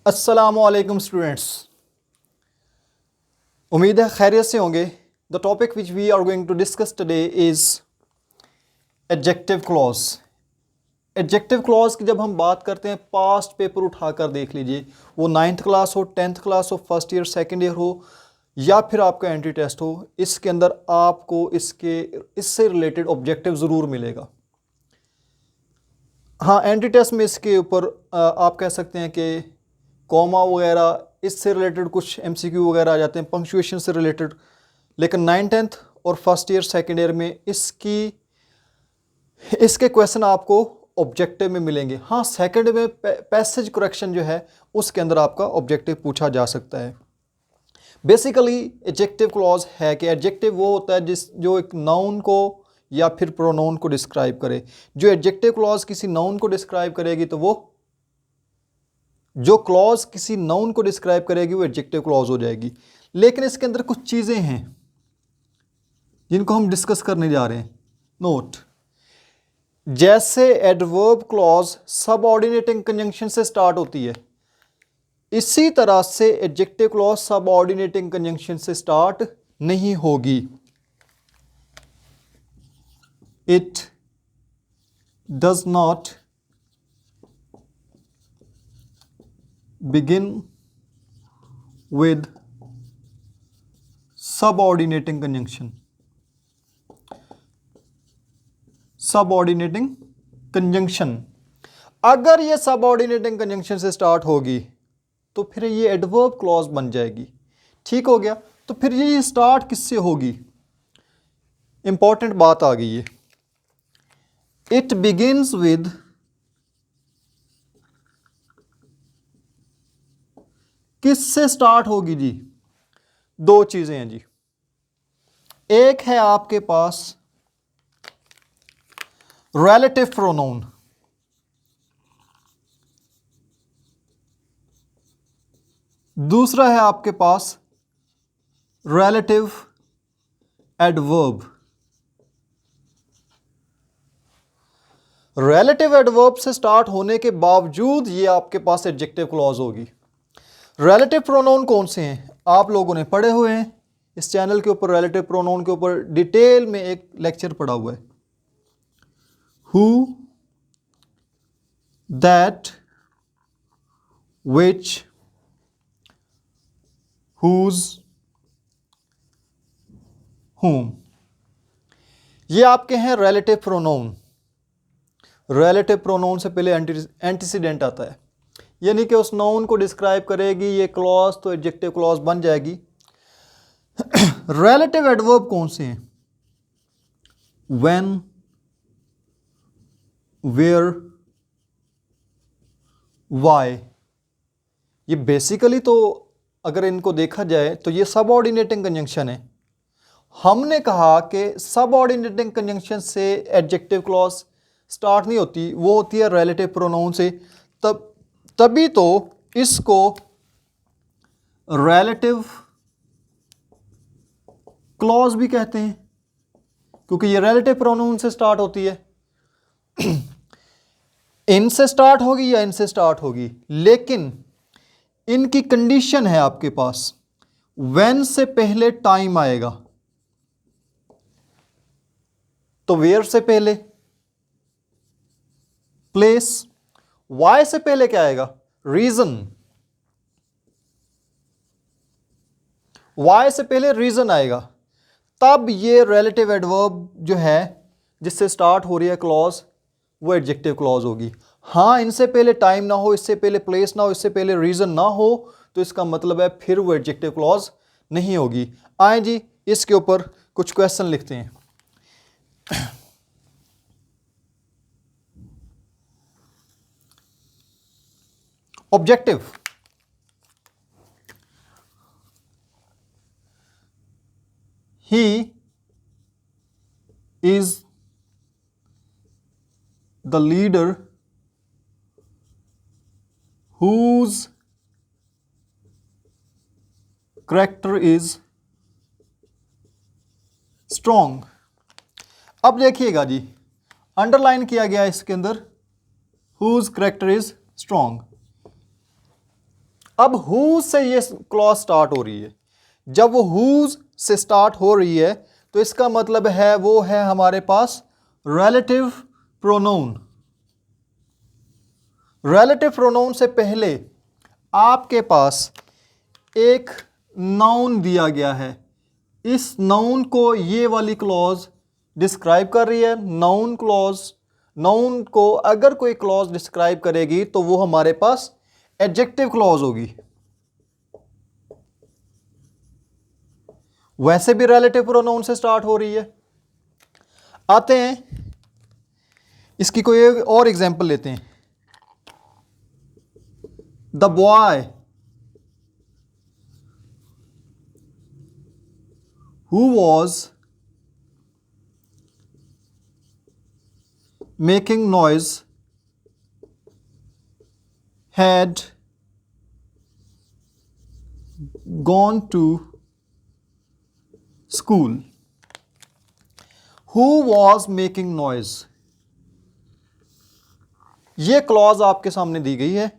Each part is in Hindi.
अस्सलामुअलैकुम स्टूडेंट्स, उम्मीद है खैरियत से होंगे। The topic which we are going to discuss today is adjective clause. Adjective clause की जब हम बात करते हैं, पास्ट पेपर उठाकर देख लीजिए, वो 9th क्लास हो, 10th क्लास हो, फर्स्ट ईयर सेकेंड ईयर हो या फिर आपका एंट्री टेस्ट हो, इसके अंदर आपको इससे रिलेटेड ऑब्जेक्टिव ज़रूर मिलेगा। हाँ, एंट्री टेस्ट में इसके ऊपर आप कह सकते हैं कि कॉमा वगैरह इससे रिलेटेड कुछ एमसीक्यू वगैरह आ जाते हैं, पंक्चुएशन से रिलेटेड। लेकिन 9th-10th और फर्स्ट ईयर सेकेंड ईयर में इसके क्वेश्चन आपको ऑब्जेक्टिव में मिलेंगे। हाँ, सेकंड में पैसेज करेक्शन जो है उसके अंदर आपका ऑब्जेक्टिव पूछा जा सकता है। बेसिकली एडजेक्टिव क्लॉज है कि एडजेक्टिव वो होता है जो एक नाउन को या फिर प्रोनाउन को डिस्क्राइब करे। जो एडजेक्टिव क्लॉज किसी नाउन को डिस्क्राइब करेगी तो वो जो क्लॉज किसी नाउन को डिस्क्राइब करेगी वो एडजेक्टिव क्लॉज हो जाएगी। लेकिन इसके अंदर कुछ चीज़ें हैं जिनको हम डिस्कस करने जा रहे हैं। नोट, जैसे एडवर्ब क्लॉज सबऑर्डिनेटिंग कंजंक्शन से स्टार्ट होती है, इसी तरह से एडजेक्टिव क्लॉज सबऑर्डिनेटिंग कंजंक्शन से स्टार्ट नहीं होगी। It does not begin with subordinating conjunction. Subordinating conjunction, अगर ये सबऑर्डिनेटिंग कंजंक्शन से स्टार्ट होगी तो फिर ये एडवर्ब क्लॉज बन जाएगी। ठीक हो गया? तो फिर ये स्टार्ट किससे होगी? इंपॉर्टेंट बात आ गई है। इट बिगिंस विद किससे स्टार्ट होगी जी? दो चीजें हैं जी। एक है आपके पास रिलेटिव प्रोनाउन, दूसरा है आपके पास रिलेटिव एडवर्ब। रिलेटिव एडवर्ब से स्टार्ट होने के बावजूद ये आपके पास एडजेक्टिव क्लॉज होगी। रिलेटिव प्रोनाउन कौन से हैं? आप लोगों ने पढ़े हुए हैं, इस चैनल के ऊपर रिलेटिव प्रोनाउन के ऊपर डिटेल में एक लेक्चर पढ़ा हुआ है। हु, दैट, विच, हुज, हुम, ये आपके हैं रिलेटिव प्रोनाउन। रिलेटिव प्रोनाउन से पहले एंटीसीडेंट आता है, यानी कि उस नाउन को डिस्क्राइब करेगी ये क्लॉज, तो एडजेक्टिव क्लॉज बन जाएगी। रिलेटिव एडवर्ब कौन से हैं? When, where, why. ये बेसिकली तो अगर इनको देखा जाए तो ये सबऑर्डिनेटिंग कंजंक्शन है। हमने कहा कि सबऑर्डिनेटिंग कंजंक्शन से एडजेक्टिव क्लॉज स्टार्ट नहीं होती, वो होती है रिलेटिव प्रोनाउन से। तभी तो इसको रिलेटिव क्लॉज भी कहते हैं, क्योंकि ये रिलेटिव प्रोनाउन से स्टार्ट होती है। इनसे स्टार्ट होगी या इनसे स्टार्ट होगी, लेकिन इनकी कंडीशन है आपके पास, व्हेन से पहले टाइम आएगा तो वेयर से पहले प्लेस, वाई से पहले क्या आएगा? रीजन, वाई से पहले रीजन आएगा, तब ये रिलेटिव एडवर्ब जो है जिससे स्टार्ट हो रही है क्लॉज वो एडजेक्टिव क्लॉज होगी। हाँ, इनसे पहले टाइम ना हो, इससे पहले प्लेस ना हो, इससे पहले रीजन ना हो, तो इसका मतलब है फिर वो एडजेक्टिव क्लॉज नहीं होगी। आए जी, इसके ऊपर कुछ क्वेश्चन लिखते हैं। Objective, he is the leader whose character is strong। अब देखिएगा जी, अंडरलाइन किया गया इसके अंदर whose character is strong। अब whose से ये क्लॉज स्टार्ट हो रही है। जब वो whose से स्टार्ट हो रही है तो इसका मतलब है वो है हमारे पास रिलेटिव प्रोनाउन। रिलेटिव प्रोनाउन से पहले आपके पास एक नाउन दिया गया है। इस नाउन को ये वाली क्लॉज डिस्क्राइब कर रही है। नाउन क्लॉज, नाउन को अगर कोई क्लॉज डिस्क्राइब करेगी तो वो हमारे पास एडजेक्टिव क्लॉज होगी। वैसे भी रिलेटिव प्रोनाउन से स्टार्ट हो रही है। आते हैं इसकी कोई और एग्जांपल लेते हैं। The boy who was making noise had gone to school. Who was making noise? ये क्लॉज आपके सामने दी गई है।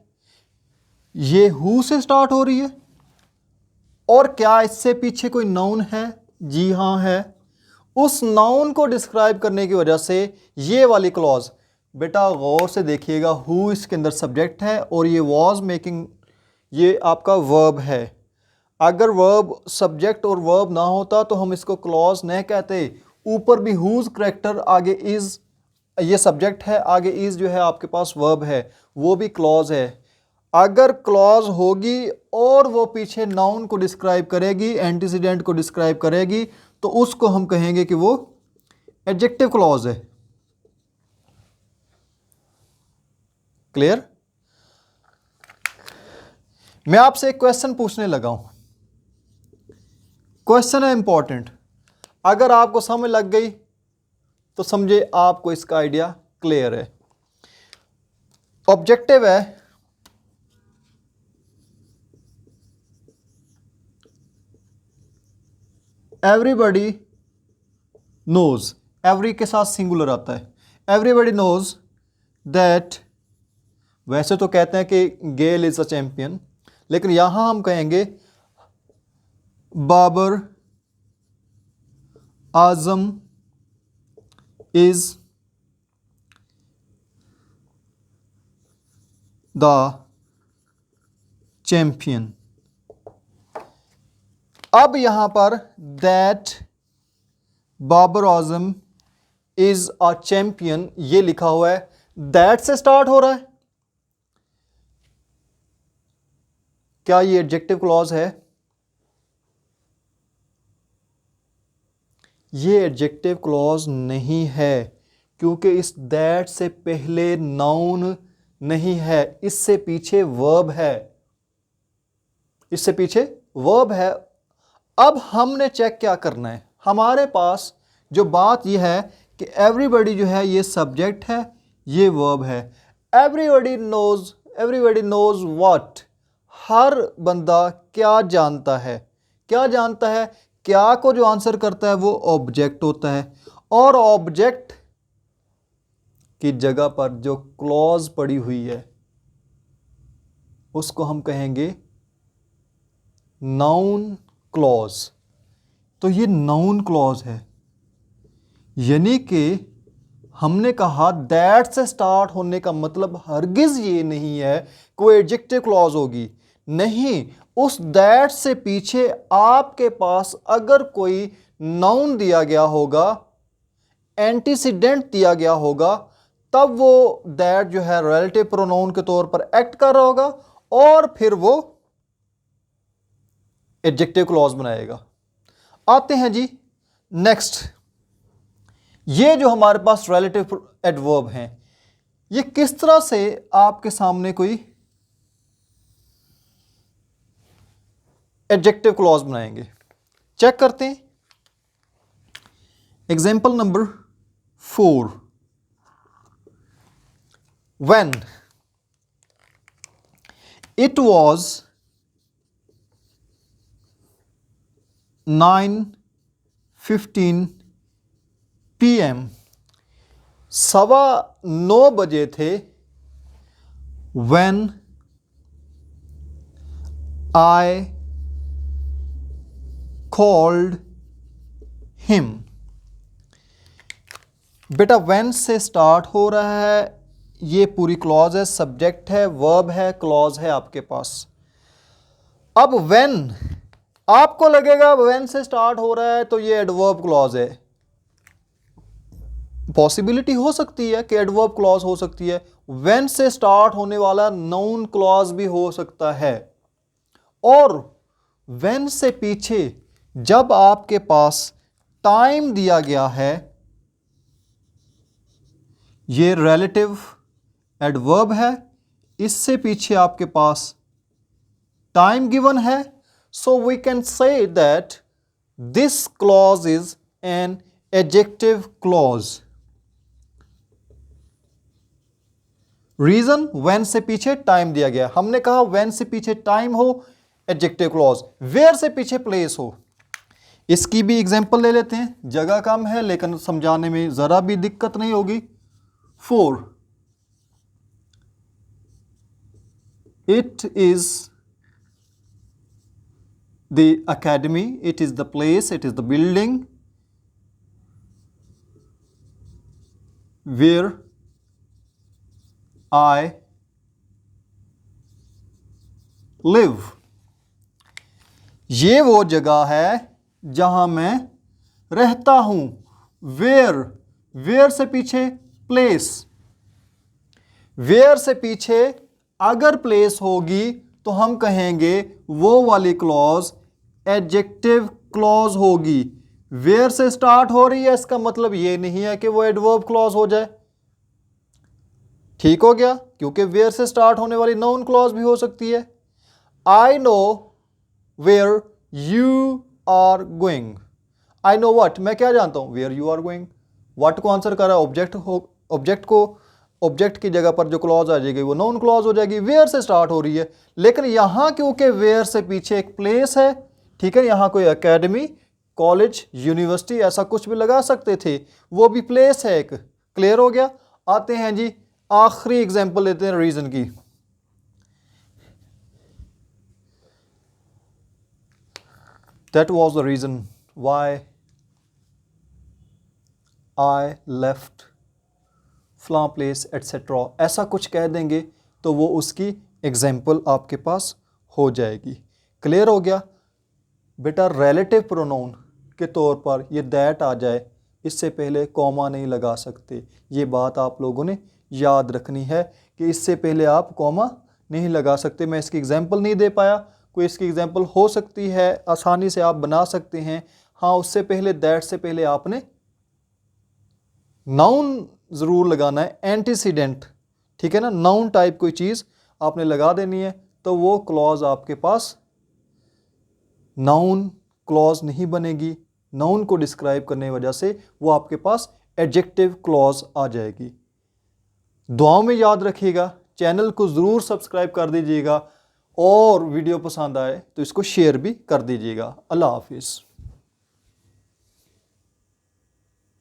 ये who से स्टार्ट हो रही है और क्या इससे पीछे कोई नाउन है? जी हाँ है। उस नाउन को डिस्क्राइब करने की वजह से ये वाली क्लॉज, बेटा गौर से देखिएगा, हु इसके अंदर सब्जेक्ट है और ये वॉज मेकिंग ये आपका वर्ब है। अगर वर्ब सब्जेक्ट और वर्ब ना होता तो हम इसको क्लॉज नहीं कहते। ऊपर भी हुज करेक्टर, आगे इज ये सब्जेक्ट है, आगे इज जो है आपके पास वर्ब है, वो भी क्लॉज है। अगर क्लॉज होगी और वो पीछे नाउन को डिस्क्राइब करेगी, एंटीसीडेंट को डिस्क्राइब करेगी, तो उसको हम कहेंगे कि वो एडजेक्टिव क्लॉज है। क्लियर? मैं आपसे एक क्वेश्चन पूछने लगा हूं। क्वेश्चन है इंपॉर्टेंट। अगर आपको समझ लग गई तो समझे आपको इसका आइडिया क्लियर है। ऑब्जेक्टिव है एवरीबॉडी नोज, एवरी के साथ सिंगुलर आता है। एवरीबॉडी नोज दैट, वैसे तो कहते हैं कि गेल इज अ चैंपियन, लेकिन यहां हम कहेंगे Babar Azam is the champion. अब यहां पर that Babar Azam is a champion ये लिखा हुआ है, दैट से स्टार्ट हो रहा है। क्या ये एडजेक्टिव क्लॉज है? ये एडजेक्टिव क्लॉज नहीं है, क्योंकि इस दैट से पहले नाउन नहीं है, इससे पीछे वर्ब है। इससे पीछे वर्ब है। अब हमने चेक क्या करना है, हमारे पास जो बात यह है कि एवरीबॉडी जो है ये सब्जेक्ट है, ये वर्ब है। एवरीबॉडी नोज व्हाट, हर बंदा क्या जानता है। क्या जानता है? क्या को जो आंसर करता है वो ऑब्जेक्ट होता है, और ऑब्जेक्ट की जगह पर जो क्लॉज पड़ी हुई है उसको हम कहेंगे नाउन क्लॉज। तो ये नाउन क्लॉज है, यानी कि हमने कहा दैट से स्टार्ट होने का मतलब हरगिज ये नहीं है कोई एडजेक्टिव क्लॉज होगी। नहीं, उस दैट से पीछे आपके पास अगर कोई नाउन दिया गया होगा, एंटीसीडेंट दिया गया होगा, तब वो दैट जो है रिलेटिव प्रोनाउन के तौर पर एक्ट कर रहा होगा और फिर वो एडजेक्टिव क्लॉज बनाएगा। आते हैं जी नेक्स्ट। ये जो हमारे पास रिलेटिव एडवर्ब हैं, ये किस तरह से आपके सामने कोई एडजेक्टिव क्लॉज बनाएंगे, चेक करते हैं। Example number 4, when it was 9:15 PM, 9:15 बजे थे। When I called him। बेटा when से स्टार्ट हो रहा है, ये पूरी क्लॉज है, सब्जेक्ट है, वर्ब है, क्लॉज है आपके पास। अब when आपको लगेगा when से स्टार्ट हो रहा है तो ये एडवर्ब क्लॉज है। पॉसिबिलिटी हो सकती है कि एडवर्ब क्लॉज हो सकती है। when से स्टार्ट होने वाला नाउन क्लॉज भी हो सकता है। और when से पीछे जब आपके पास टाइम दिया गया है, ये रिलेटिव एडवर्ब है, इससे पीछे आपके पास टाइम गिवन है, so we can say that this clause is an adjective clause. Reason, when से पीछे टाइम दिया गया। हमने कहा when से पीछे टाइम हो एडजेक्टिव क्लॉज, where से पीछे प्लेस हो। इसकी भी एग्जांपल ले लेते हैं, जगह कम है लेकिन समझाने में जरा भी दिक्कत नहीं होगी। 4 It is the academy, it is the place, it is the building where I live। ये वो जगह है जहां मैं रहता हूं। Where से पीछे प्लेस, where से पीछे अगर प्लेस होगी तो हम कहेंगे वो वाली क्लॉज एडजेक्टिव क्लॉज होगी। where से स्टार्ट हो रही है, इसका मतलब ये नहीं है कि वो एडवर्ब क्लॉज हो जाए। ठीक हो गया, क्योंकि where से स्टार्ट होने वाली नाउन क्लॉज भी हो सकती है। I know where you are going। I know what, मैं क्या जानता हूं, where you are going। what को आंसर कर रहा है ऑब्जेक्ट, ऑब्जेक्ट को, ऑब्जेक्ट की जगह पर जो क्लॉज आ जाएगी वो नाउन क्लॉज हो जाएगी। where से स्टार्ट हो रही है, लेकिन यहां क्योंकि where से पीछे एक प्लेस है, ठीक है, यहां कोई एकेडमी, कॉलेज, यूनिवर्सिटी ऐसा कुछ भी लगा सकते थे, वो भी प्लेस है एक। क्लियर हो गया। आते हैं जी आखिरी एग्जांपल लेते हैं रीजन की। That was the reason why I left फलां प्लेस एट्सेट्रा, ऐसा कुछ कह देंगे तो वो उसकी एग्जाम्पल आपके पास हो जाएगी। क्लियर हो गया बेटा। रिलेटिव प्रोनाउन के तौर पर ये दैट आ जाए, इससे पहले कॉमा नहीं लगा सकते। ये बात आप लोगों ने याद रखनी है कि इससे पहले आप कॉमा नहीं लगा सकते। मैं इसकी एग्जाम्पल नहीं दे पाया, कोई इसकी एग्जाम्पल हो सकती है, आसानी से आप बना सकते हैं। हाँ, उससे पहले दैट से पहले आपने नाउन ज़रूर लगाना है, एंटीसीडेंट, ठीक है ना, नाउन टाइप कोई चीज़ आपने लगा देनी है, तो वो क्लॉज आपके पास नाउन क्लॉज नहीं बनेगी। नाउन को डिस्क्राइब करने की वजह से वो आपके पास एडजेक्टिव क्लॉज आ जाएगी। दुआओं में याद रखिएगा, चैनल को ज़रूर सब्सक्राइब कर दीजिएगा और वीडियो पसंद आए तो इसको शेयर भी कर दीजिएगा। अल्लाह हाफिज़।